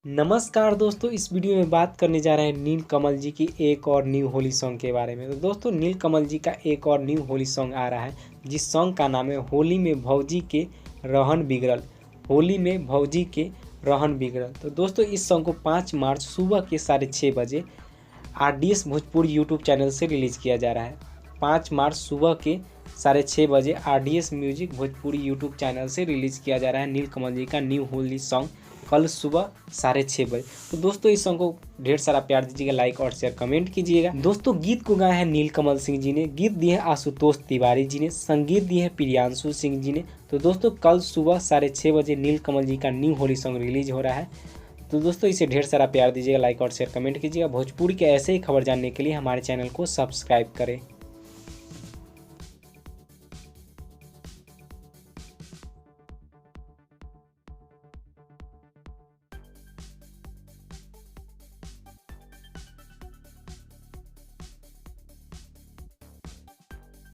नमस्कार दोस्तों, इस वीडियो में बात करने जा रहे हैं नील कमल जी की एक और न्यू होली सॉन्ग के बारे में। तो दोस्तों, नील कमल जी का एक और न्यू होली सॉन्ग आ रहा है, जिस सॉन्ग का नाम है होली में भौजी के रहन बिगड़ल। होली में भौजी के रहन बिगड़ल। तो दोस्तों, इस सॉन्ग को 5 मार्च सुबह के 6:30 बजे RDS भोजपुरी यूट्यूब चैनल से रिलीज़ किया जा रहा है। 5 मार्च सुबह के 6:30 बजे RDS music Bhojpuri YouTube channel से रिलीज़ किया जा रहा है नील कमल जी का न्यू होली सॉन्ग, कल सुबह 6:30 बजे। तो दोस्तों, इस सॉन्ग को ढेर सारा प्यार दीजिएगा, लाइक और शेयर कमेंट कीजिएगा। दोस्तों, गीत को गाया है नील कमल सिंह जी ने, गीत दिए हैं आशुतोष तिवारी जी ने, संगीत दिए हैं प्रियांशु सिंह जी ने। तो दोस्तों, कल सुबह 6:30 बजे नील कमल जी का न्यू होली सॉन्ग रिलीज हो रहा है। तो दोस्तों, इसे ढेर सारा प्यार दीजिएगा, लाइक और शेयर कमेंट कीजिएगा। भोजपुरी के ऐसे ही खबर जानने के लिए हमारे चैनल को सब्सक्राइब करें।